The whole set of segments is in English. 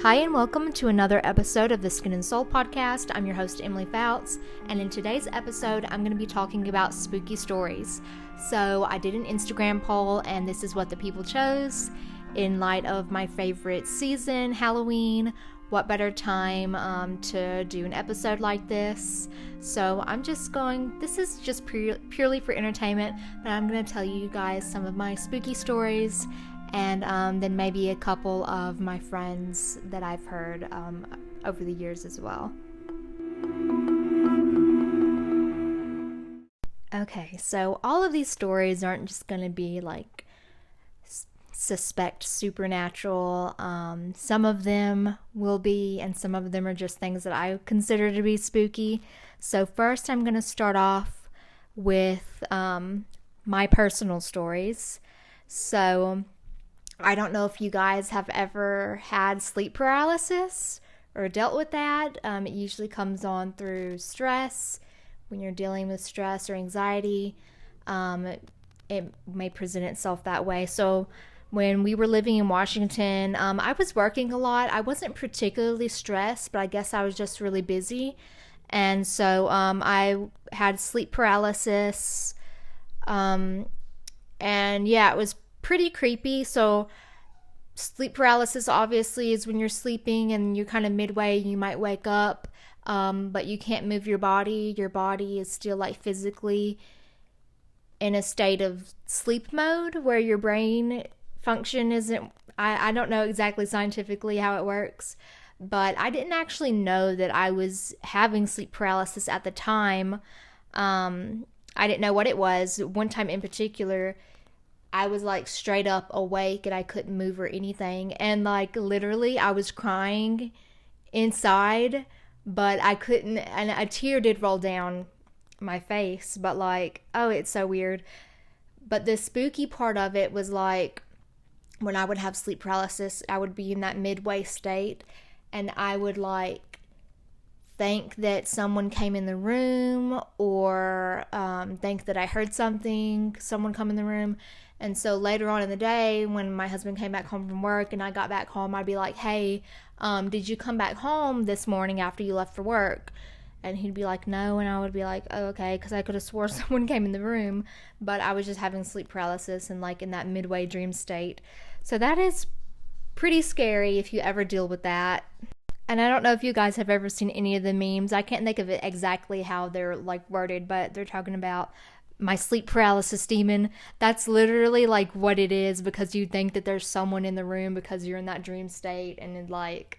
Hi and welcome to another episode of the Skin and Soul podcast. I'm your host Emily Fouts, and in today's episode I'm going to be talking about spooky stories. So I did an Instagram poll and this is what the people chose. In light of my favorite season, Halloween, what better time to do an episode like this? So this is just purely for entertainment, but I'm going to tell you guys some of my spooky stories and then maybe a couple of my friends that I've heard over the years as well. Okay, so all of these stories aren't just going to be like suspect supernatural. Some of them will be, and some of them are just things that I consider to be spooky. So first I'm going to start off with my personal stories. So I don't know if you guys have ever had sleep paralysis or dealt with that. It usually comes on through stress. When you're dealing with stress or anxiety, it may present itself that way. So when we were living in Washington, I was working a lot. I wasn't particularly stressed, but I guess I was just really busy. And so I had sleep paralysis. And yeah, it was pretty creepy. So sleep paralysis obviously is when you're sleeping and you're kind of midway, you might wake up, but you can't move your body. Your body is still like physically in a state of sleep mode where your brain function isn't, I don't know exactly scientifically how it works, but I didn't actually know that I was having sleep paralysis at the time. I didn't know what it was. One time in particular, I was like straight up awake and I couldn't move or anything. And like literally I was crying inside, but I couldn't, and a tear did roll down my face, but like, oh, it's so weird. But the spooky part of it was like when I would have sleep paralysis, I would be in that midway state and I would like think that someone came in the room or think that I heard someone come in the room. And so later on in the day, when my husband came back home from work and I got back home, I'd be like, hey, did you come back home this morning after you left for work? And he'd be like, no. And I would be like, oh, okay, because I could have swore someone came in the room, but I was just having sleep paralysis and like in that midway dream state. So that is pretty scary if you ever deal with that. And I don't know if you guys have ever seen any of the memes. I can't think of it exactly how they're like worded, but they're talking about my sleep paralysis demon. That's literally like what it is, because you think that there's someone in the room because you're in that dream state, and it, like,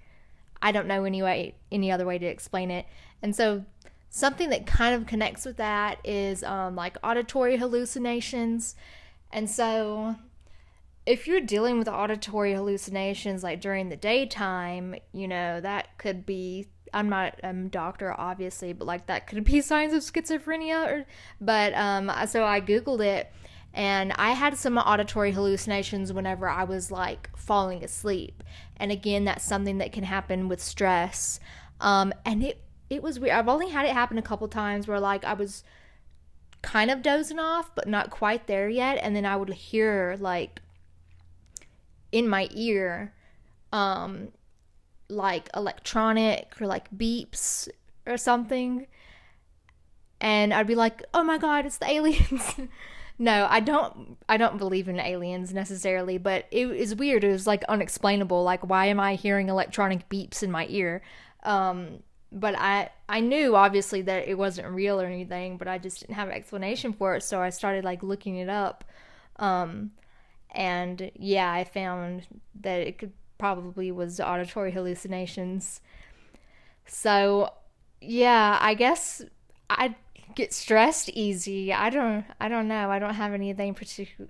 I don't know any other way to explain it. And so something that kind of connects with that is like auditory hallucinations. And so if you're dealing with auditory hallucinations like during the daytime, you know, that could be, I'm not a doctor obviously, but like that could be signs of schizophrenia. So I Googled it and I had some auditory hallucinations whenever I was like falling asleep. And again, that's something that can happen with stress. And it was weird. I've only had it happen a couple times where like I was kind of dozing off, but not quite there yet. And then I would hear like in my ear, like electronic or like beeps or something, and I'd be like, oh my god, it's the aliens. No, I don't believe in aliens necessarily, but it is weird. It was like unexplainable. Like, why am I hearing electronic beeps in my ear? But I knew obviously that it wasn't real or anything, but I just didn't have an explanation for it, so I started like looking it up. And yeah, I found that it could probably was auditory hallucinations. So yeah, I guess I get stressed easy. I don't know. I don't have anything particular,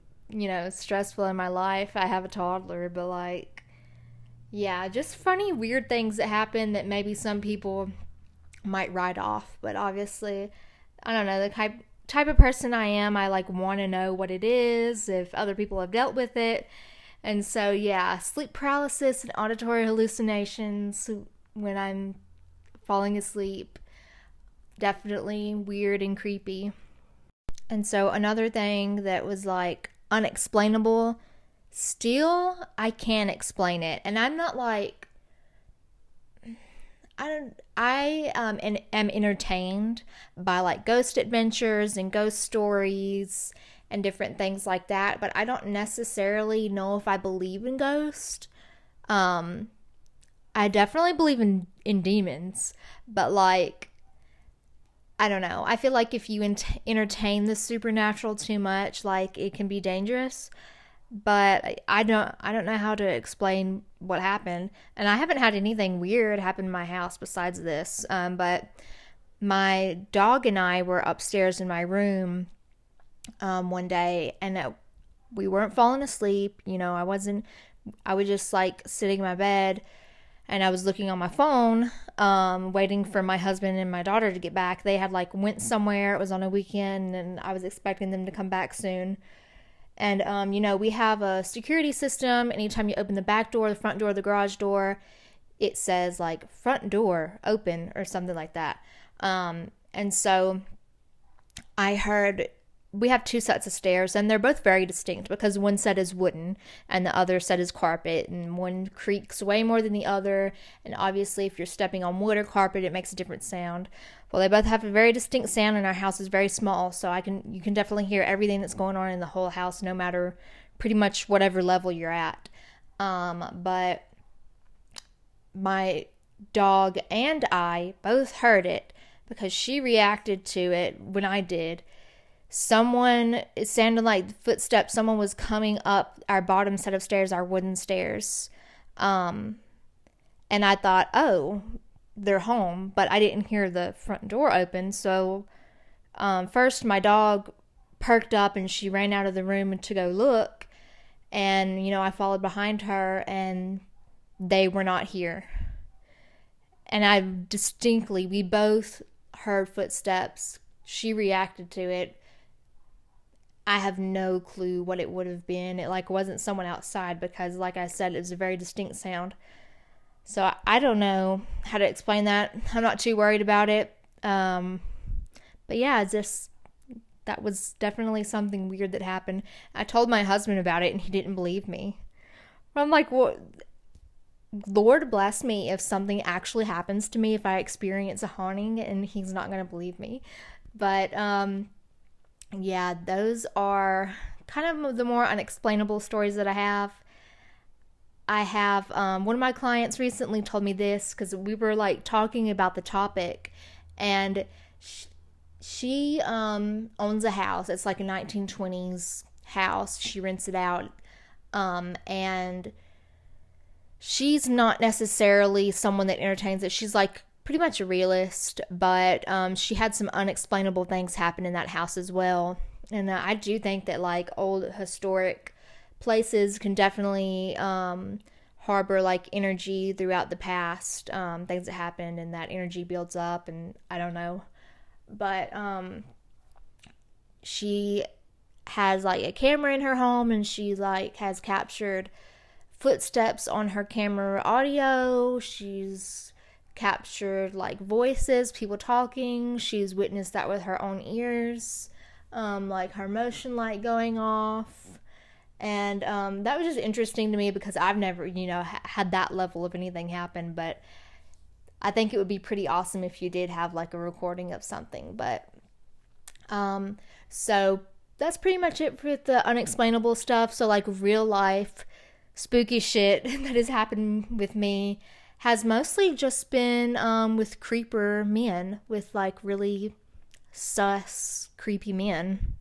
stressful in my life. I have a toddler, but like, yeah, just funny, weird things that happen that maybe some people might write off. But obviously, I don't know, the type of person I am, I like want to know what it is, if other people have dealt with it. And so yeah, sleep paralysis and auditory hallucinations when I'm falling asleep, definitely weird and creepy. And so another thing that was like unexplainable, still I can't explain it. And I'm not like am entertained by like ghost adventures and ghost stories and different things like that, but I don't necessarily know if I believe in ghosts. Um, I definitely believe in demons, but like I don't know. I feel like if you entertain the supernatural too much, like it can be dangerous. But I don't know how to explain what happened, and I haven't had anything weird happen in my house besides this. But my dog and I were upstairs in my room one day, and we weren't falling asleep. You know, I wasn't. I was just like sitting in my bed, and I was looking on my phone, waiting for my husband and my daughter to get back. They had like went somewhere. It was on a weekend, and I was expecting them to come back soon. And you know, we have a security system. Anytime you open the back door, the front door, the garage door, it says like front door open or something like that. And so I heard we have two sets of stairs, and they're both very distinct because one set is wooden and the other set is carpet, and one creaks way more than the other. And obviously, if you're stepping on wood or carpet, it makes a different sound. Well, they both have a very distinct sound, and our house is very small, so you can definitely hear everything that's going on in the whole house, no matter pretty much whatever level you're at. But my dog and I both heard it because she reacted to it when I did. It sounded like footsteps. Someone was coming up our bottom set of stairs, our wooden stairs. And I thought, oh, they're home, but I didn't hear the front door open. So first my dog perked up and she ran out of the room to go look. And, you know, I followed behind her and they were not here. And we both heard footsteps. She reacted to it. I have no clue what it would have been. It like wasn't someone outside because, like I said, it was a very distinct sound. So I don't know how to explain that. I'm not too worried about it. But yeah, that was definitely something weird that happened. I told my husband about it and he didn't believe me. I'm like, what? Lord bless me if something actually happens to me, if I experience a haunting, and he's not going to believe me. But yeah, those are kind of the more unexplainable stories that I have. One of my clients recently told me this because we were like talking about the topic, and she owns a house. It's like a 1920s house. She rents it out, and she's not necessarily someone that entertains it. She's like pretty much a realist, but she had some unexplainable things happen in that house as well. And I do think that like old historic places can definitely harbor like energy throughout the past, things that happened, and that energy builds up, and I don't know. But she has like a camera in her home, and she like has captured footsteps on her camera audio. She's captured like voices, people talking. She's witnessed that with her own ears, like her motion light going off. And that was just interesting to me because I've never, you know, had that level of anything happen. But I think it would be pretty awesome if you did have like a recording of something. But so that's pretty much it for the unexplainable stuff. So like real life spooky shit that has happened with me has mostly just been with creeper men, with like really sus, creepy men.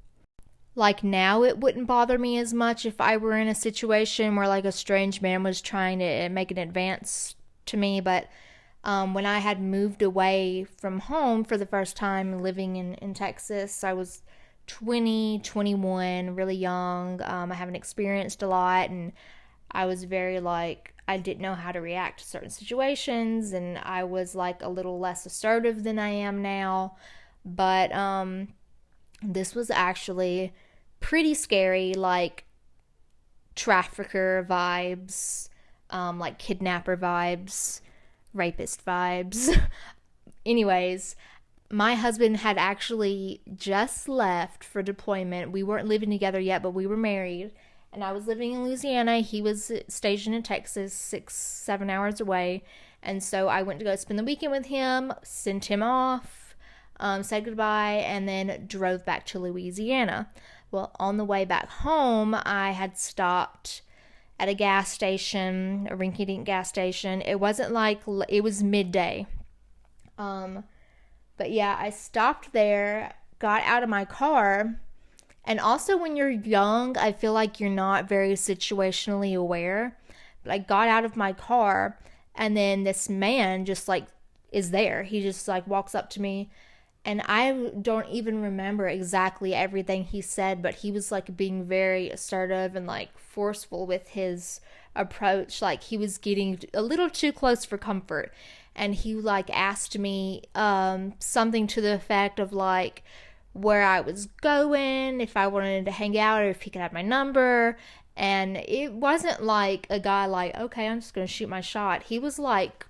Like now it wouldn't bother me as much if I were in a situation where like a strange man was trying to make an advance to me, but when I had moved away from home for the first time living in Texas, I was 20, 21, really young. I haven't experienced a lot, and I was very like, I didn't know how to react to certain situations, and I was like a little less assertive than I am now. But this was actually pretty scary, like trafficker vibes, like kidnapper vibes, rapist vibes. Anyways, my husband had actually just left for deployment. We weren't living together yet, but we were married. And I was living in Louisiana. He was stationed in Texas, 6-7 hours away. And so I went to go spend the weekend with him, sent him off, said goodbye, and then drove back to Louisiana. Well, on the way back home, I had stopped at a gas station, a rinky-dink gas station. It wasn't like, it was midday. But yeah, I stopped there, got out of my car, and also when you're young, I feel like you're not very situationally aware. But I got out of my car, and then this man just like is there. He just like walks up to me, and I don't even remember exactly everything he said, but he was like being very assertive and like forceful with his approach. Like he was getting a little too close for comfort. And he like asked me something to the effect of like where I was going, if I wanted to hang out, or if he could have my number. And it wasn't like a guy like, okay, I'm just going to shoot my shot. He was like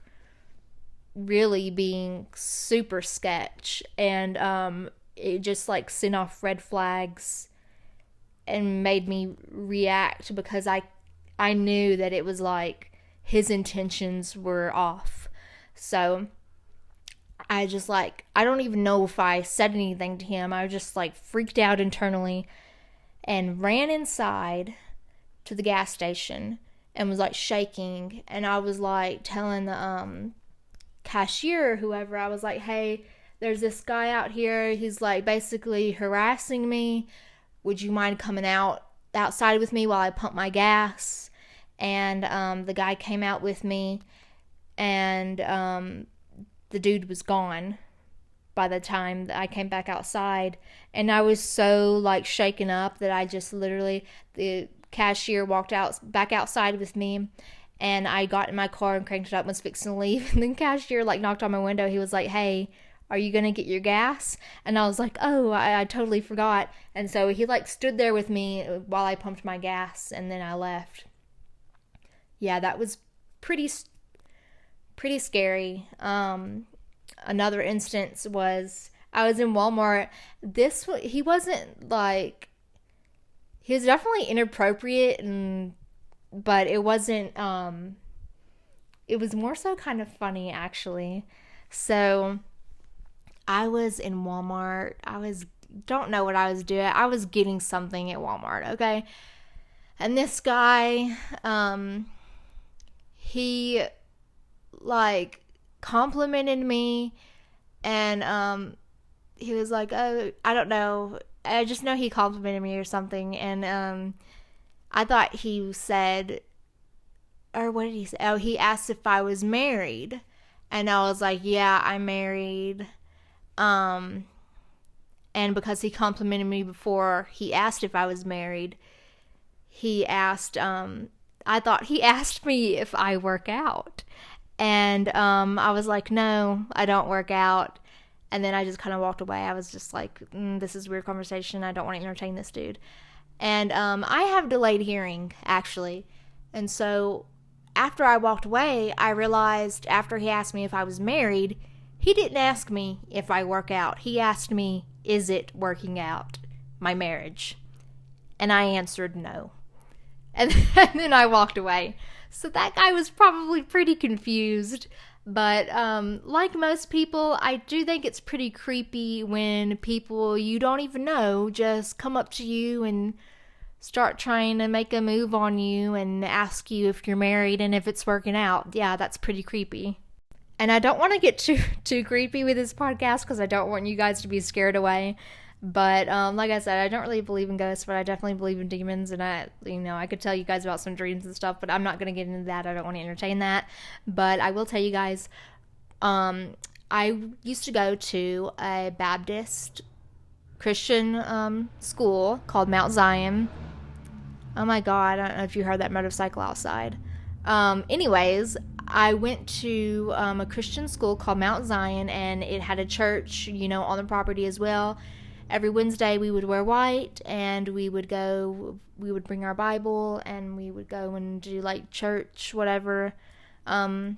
really being super sketch, and it just like sent off red flags and made me react, because I knew that it was like his intentions were off. So I just like, I don't even know if I said anything to him. I just like freaked out internally and ran inside to the gas station and was like shaking. And I was like telling the cashier or whoever, I was like, hey, there's this guy out here. He's like basically harassing me. Would you mind coming outside with me while I pump my gas? And the guy came out with me, and the dude was gone by the time that I came back outside. And I was so like shaken up that I just literally, the cashier walked back outside with me, and I got in my car and cranked it up and was fixing to leave. And the cashier like knocked on my window. He was like, hey, are you gonna get your gas? And I was like, oh, I totally forgot. And so he like stood there with me while I pumped my gas, and then I left. Yeah, that was pretty scary. Another instance was I was in Walmart. He wasn't like, he was definitely inappropriate, but it wasn't, it was more so kind of funny actually. So I was in Walmart. Don't know what I was doing. I was getting something at Walmart, okay? And this guy, he like complimented me, and he was like, oh, I don't know, I just know he complimented me or something. And I thought he said, or what did he say? Oh, he asked if I was married, and I was like, yeah, I'm married. And because he complimented me before he asked if I was married, he asked, I thought he asked me if I work out. And I was like, no, I don't work out. And then I just kind of walked away. I was just like, this is a weird conversation. I don't want to entertain this dude. And I have delayed hearing, actually. And so after I walked away, I realized after he asked me if I was married, he didn't ask me if I work out. He asked me, is it working out, my marriage? And I answered no. And then I walked away. So that guy was probably pretty confused. But like most people, I do think it's pretty creepy when people you don't even know just come up to you and start trying to make a move on you and ask you if you're married and if it's working out. Yeah, that's pretty creepy. And I don't want to get too creepy with this podcast because I don't want you guys to be scared away. But like I said, I don't really believe in ghosts, but I definitely believe in demons. And I could tell you guys about some dreams and stuff, but I'm not going to get into that. I don't want to entertain that. But I will tell you guys, I used to go to a Baptist Christian school called Mount Zion. Oh my God, I don't know if you heard that motorcycle outside. Anyways, I went to a Christian school called Mount Zion, and it had a church, on the property as well. Every Wednesday we would wear white, and we would bring our Bible, and we would go and do like church, whatever. It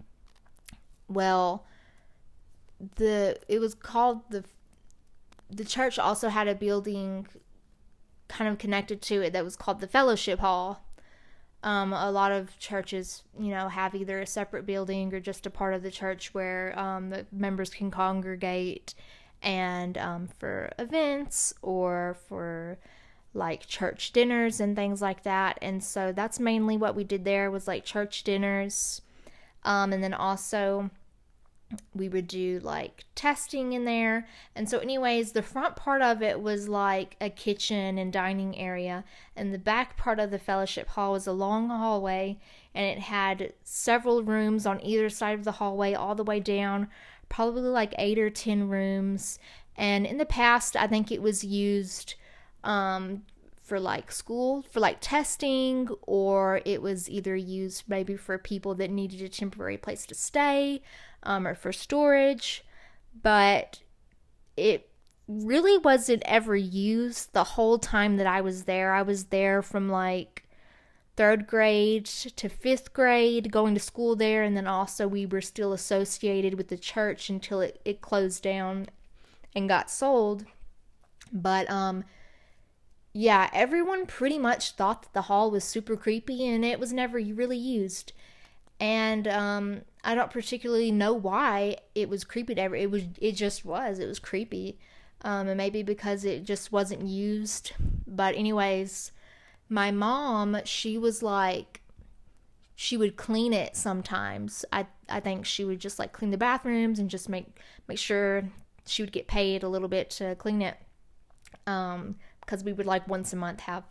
was called the church also had a building kind of connected to it that was called the Fellowship Hall. A lot of churches, have either a separate building or just a part of the church where the members can congregate and for events or for like church dinners and things like that. And so that's mainly what we did there, was like church dinners. And then also we would do like testing in there. And so anyways, the front part of it was like a kitchen and dining area, and the back part of the fellowship hall was a long hallway, and it had several rooms on either side of the hallway all the way down, probably like 8 or 10 rooms. And in the past, I think it was used for like school, for like testing, or it was either used maybe for people that needed a temporary place to stay, or for storage. But it really wasn't ever used the whole time that I was there. I was there from like 3rd grade to 5th grade, going to school there, and then also we were still associated with the church until it closed down and got sold. But yeah, everyone pretty much thought that the hall was super creepy, and it was never really used. And I don't particularly know why it was creepy to ever. It was creepy. And maybe because it just wasn't used. But anyways, my mom, she was like, she would clean it sometimes. I think she would just like clean the bathrooms and just make sure she would get paid a little bit to clean it. Because we would like once a month have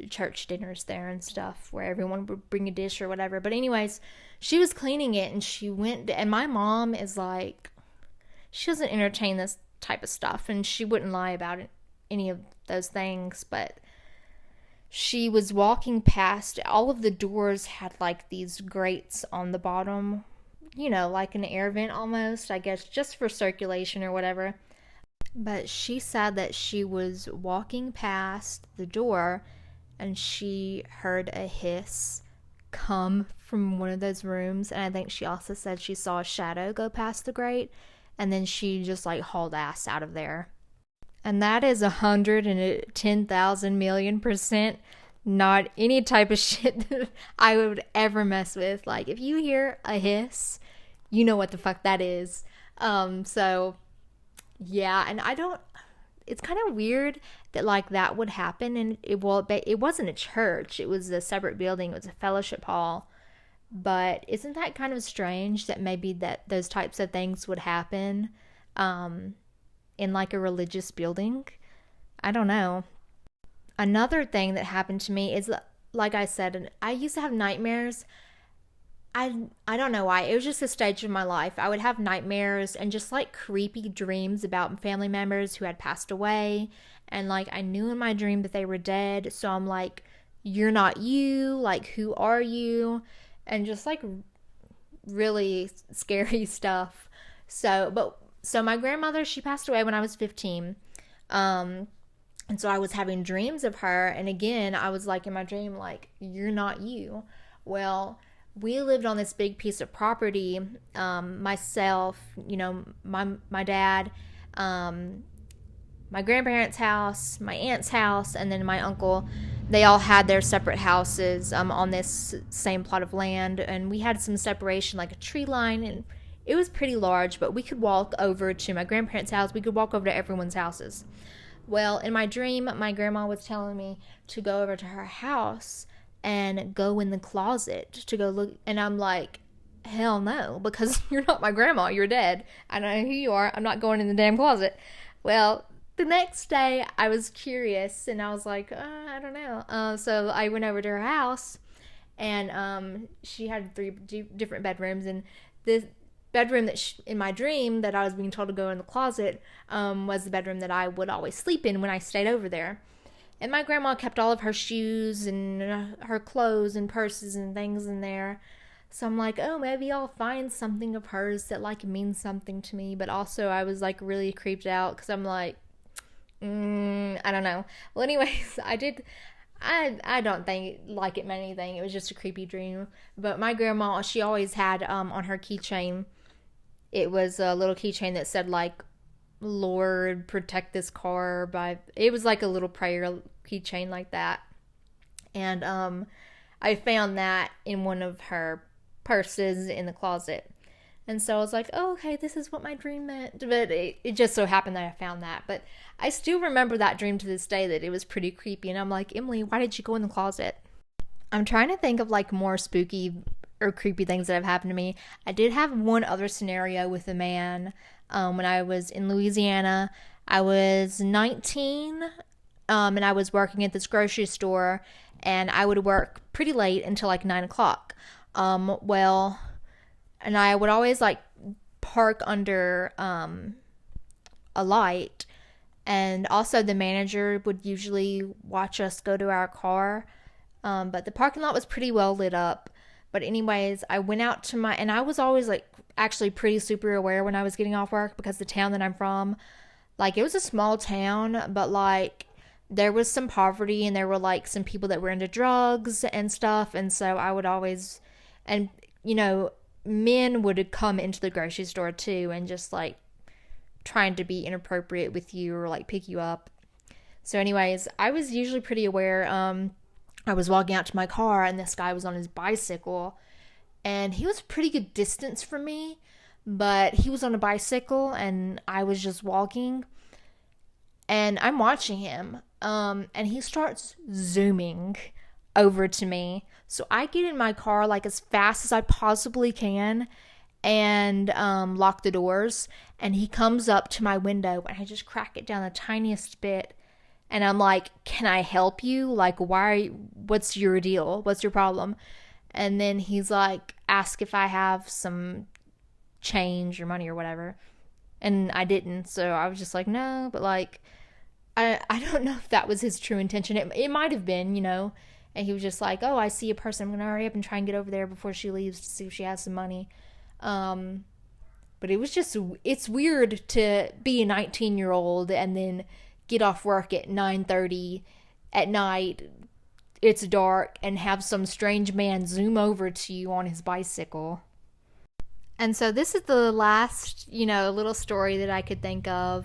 church dinners there and stuff where everyone would bring a dish or whatever. But anyways, she was cleaning it, and she went, and my mom is like, she doesn't entertain this type of stuff, and she wouldn't lie about it, any of those things. But she was walking past, all of the doors had like these grates on the bottom, like an air vent almost, I guess, just for circulation or whatever. But she said that she was walking past the door and she heard a hiss come from one of those rooms. And I think she also said she saw a shadow go past the grate, and then she just like hauled ass out of there. And that is 110,000 million% not any type of shit that I would ever mess with. Like, if you hear a hiss, you know what the fuck that is. So yeah, and it's kind of weird that like that would happen. And it wasn't a church, it was a separate building, it was a fellowship hall. But isn't that kind of strange that maybe that those types of things would happen in like a religious building? I don't know. Another thing that happened to me is, like I said, I used to have nightmares. I don't know why. It was just a stage of my life. I would have nightmares and just like creepy dreams about family members who had passed away. And like I knew in my dream that they were dead. So I'm like, you're not you. Like, who are you? And just like really scary stuff. So my grandmother, she passed away when I was 15. And so I was having dreams of her. And again, I was like in my dream, like, you're not you. Well, we lived on this big piece of property, myself, my dad, my grandparents' house, my aunt's house, and then my uncle. They all had their separate houses on this same plot of land, and we had some separation, like a tree line, and it was pretty large, but we could walk over to my grandparents' house. We could walk over to everyone's houses. Well, in my dream, my grandma was telling me to go over to her house and go in the closet to go look. And I'm like, hell no, because you're not my grandma. You're dead. I don't know who you are. I'm not going in the damn closet. Well, the next day I was curious and I was like, I don't know. So I went over to her house, and she had 3 different bedrooms. And the bedroom that in my dream that I was being told to go in the closet was the bedroom that I would always sleep in when I stayed over there. And my grandma kept all of her shoes and her clothes and purses and things in there. So I'm like, oh, maybe I'll find something of hers that like means something to me. But also I was like really creeped out because I'm like, I don't know. Well, anyways, I don't think like it meant anything. It was just a creepy dream. But my grandma, she always had on her keychain, it was a little keychain that said like, Lord, protect this car it was like a little prayer keychain like that. And I found that in one of her purses in the closet. And so I was like, oh, okay, this is what my dream meant. But it just so happened that I found that. But I still remember that dream to this day, that it was pretty creepy. And I'm like, Emily, why did you go in the closet? I'm trying to think of like more spooky or creepy things that have happened to me. I did have one other scenario with a man when I was in Louisiana. I was 19 and I was working at this grocery store, and I would work pretty late until like 9 o'clock. Well, and I would always like park under a light, and also the manager would usually watch us go to our car. But the parking lot was pretty well lit up. But anyways, I went out to and I was always like actually pretty super aware when I was getting off work, because the town that I'm from, like, it was a small town, but like there was some poverty, and there were like some people that were into drugs and stuff. And so I would always, and you know, men would come into the grocery store too, and just like trying to be inappropriate with you or like pick you up. So anyways, I was usually pretty aware. I was walking out to my car, and this guy was on his bicycle, and he was a pretty good distance from me, but he was on a bicycle and I was just walking, and I'm watching him, and he starts zooming over to me. So I get in my car like as fast as I possibly can, and lock the doors, and he comes up to my window, and I just crack it down the tiniest bit. And I'm like, can I help you? Like, what's your deal? What's your problem? And then he's like, ask if I have some change or money or whatever. And I didn't. So I was just like, no. But like, I don't know if that was his true intention. It might have been, you know. And he was just like, oh, I see a person. I'm going to hurry up and try and get over there before she leaves to see if she has some money. But it was just, it's weird to be a 19-year-old and then get off work at 9:30 at night, it's dark, and have some strange man zoom over to you on his bicycle. And so this is the last, you know, little story that I could think of.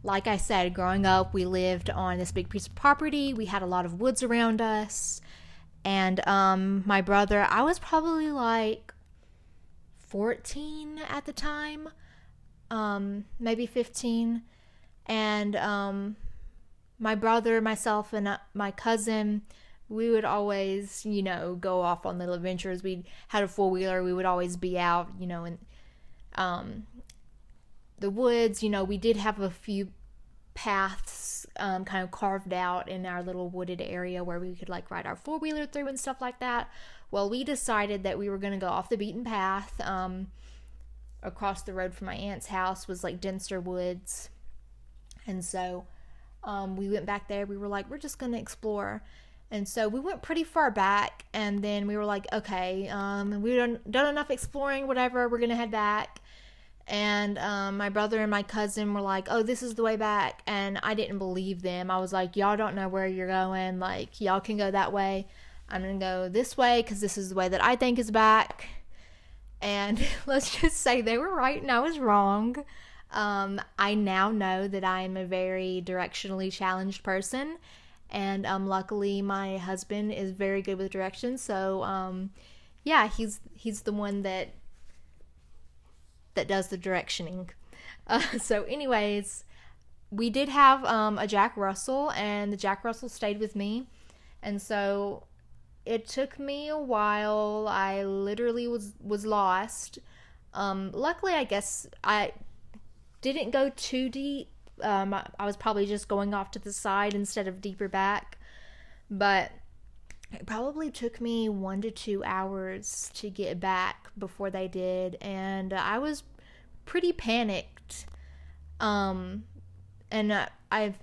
Like I said, growing up, we lived on this big piece of property. We had a lot of woods around us. And my brother, I was probably like 14 at the time, maybe 15. And my brother, myself, and my cousin, we would always, you know, go off on little adventures. We had a four-wheeler. We would always be out, you know, in the woods. You know, we did have a few paths kind of carved out in our little wooded area where we could like ride our four-wheeler through and stuff like that. Well, we decided that we were going to go off the beaten path. Across the road from my aunt's house was like denser woods. And so we went back there. We were like, we're just going to explore. And so we went pretty far back. And then we were like, okay, we've done enough exploring, whatever. We're going to head back. And my brother and my cousin were like, oh, this is the way back. And I didn't believe them. I was like, y'all don't know where you're going. Like, y'all can go that way. I'm going to go this way because this is the way that I think is back. And let's just say they were right and I was wrong. I now know that I'm a very directionally challenged person, and luckily my husband is very good with directions. So yeah, he's the one that does the directioning. So anyways, we did have a Jack Russell, and the Jack Russell stayed with me, and so it took me a while. I literally was lost. Luckily, I guess I didn't go too deep. I was probably just going off to the side instead of deeper back. But it probably took me 1 to 2 hours to get back before they did. And I was pretty panicked. And I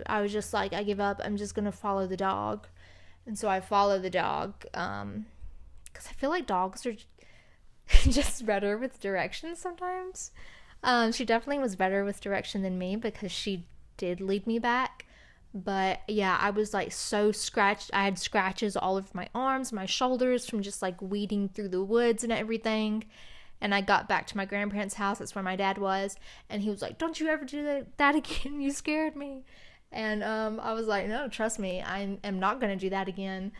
was just like, I give up. I'm just going to follow the dog. And so I followed the dog. Because I feel like dogs are just better with directions sometimes. She definitely was better with direction than me because she did lead me back. But yeah, I was like so scratched. I had scratches all over my arms, my shoulders from just like weeding through the woods and everything. And I got back to my grandparents' house. That's where my dad was. And he was like, don't you ever do that again. You scared me. And I was like, no, trust me. I am not going to do that again.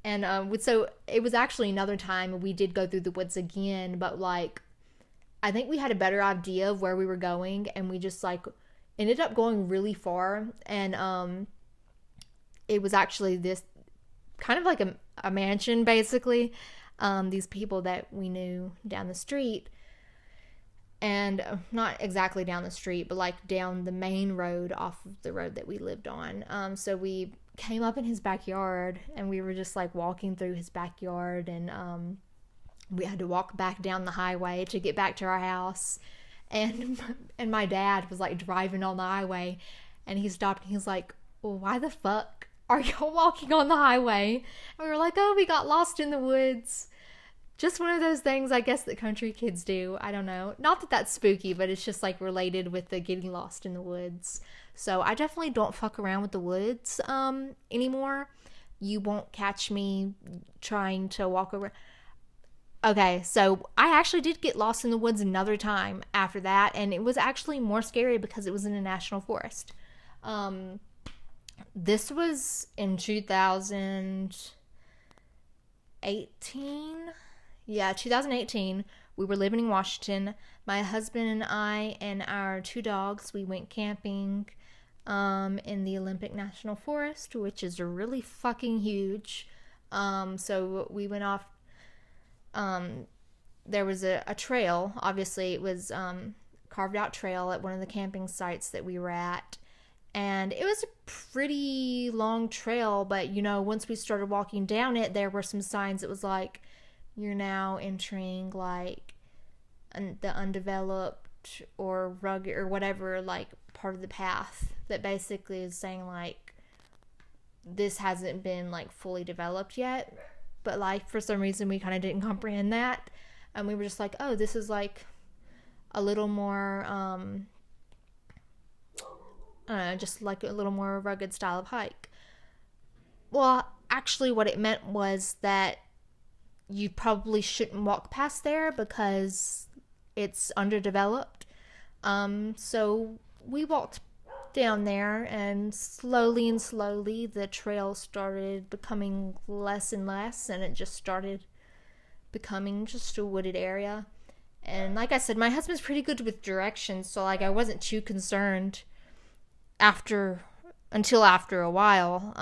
And so it was actually another time we did go through the woods again, but like I think we had a better idea of where we were going, and we just like ended up going really far. And it was actually this kind of like a mansion, basically. These people that we knew down the street, and not exactly down the street, but like down the main road off of the road that we lived on. So we came up in his backyard, and we were just like walking through his backyard, and we had to walk back down the highway to get back to our house. And my dad was like driving on the highway, and he stopped and he was like, well, why the fuck are y'all walking on the highway? And we were like, oh, we got lost in the woods. Just one of those things, I guess, that country kids do. I don't know. Not that that's spooky, but it's just like related with the getting lost in the woods. So I definitely don't fuck around with the woods anymore. You won't catch me trying to walk around. Okay, so I actually did get lost in the woods another time after that, and it was actually more scary because it was in a national forest. This was in 2018. Yeah, 2018. We were living in Washington. My husband and I and our 2 dogs, we went camping in the Olympic National Forest, which is really fucking huge. So we went off. There was a trail. Obviously, it was carved out trail at one of the camping sites that we were at. And it was a pretty long trail, but, you know, once we started walking down it, there were some signs that was like, you're now entering, like, the undeveloped or rugged or whatever, like, part of the path that basically is saying, like, this hasn't been, like, fully developed yet. But, like, for some reason, we kind of didn't comprehend that. And we were just like, oh, this is, like, a little more, I don't know, just, like, a little more rugged style of hike. Well, actually, what it meant was that you probably shouldn't walk past there because it's underdeveloped. So we walked down there, and slowly the trail started becoming less and less, and it just started becoming just a wooded area. And like I said, my husband's pretty good with directions, so like I wasn't too concerned until after a while.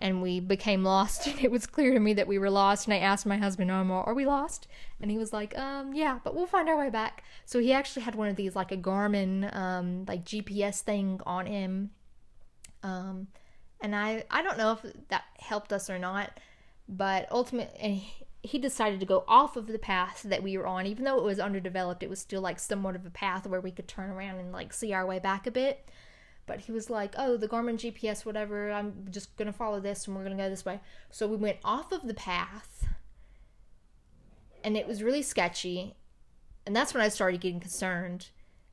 And we became lost, and it was clear to me that we were lost, and I asked my husband, are we lost? And he was like, yeah, but we'll find our way back. So he actually had one of these, like a Garmin, like GPS thing on him. And I don't know if that helped us or not, but ultimately, he decided to go off of the path that we were on. Even though it was underdeveloped, it was still like somewhat of a path where we could turn around and like see our way back a bit. But he was like, oh, the Garmin GPS, whatever, I'm just going to follow this and we're going to go this way. So we went off of the path, and it was really sketchy. And that's when I started getting concerned.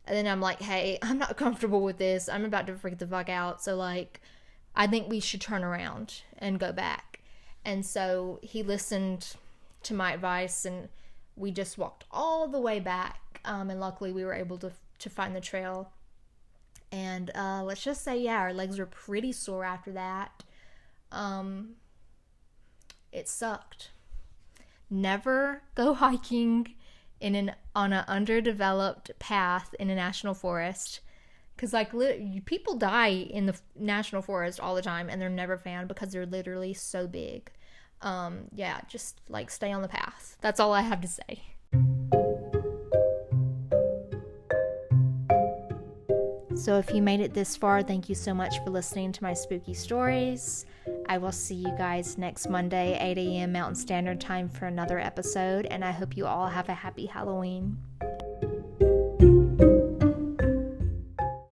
And then I'm like, hey, I'm not comfortable with this. I'm about to freak the fuck out. So, like, I think we should turn around and go back. And so he listened to my advice, and we just walked all the way back. And luckily we were able to find the trail. And let's just say, yeah, our legs were pretty sore after that. It sucked. Never go hiking on an underdeveloped path in a national forest, because like people die in the national forest all the time, and they're never found because they're literally so big. Yeah, just like stay on the path. That's all I have to say. So if you made it this far, thank you so much for listening to my spooky stories. I will see you guys next Monday, 8 a.m. Mountain Standard Time for another episode, and I hope you all have a happy Halloween.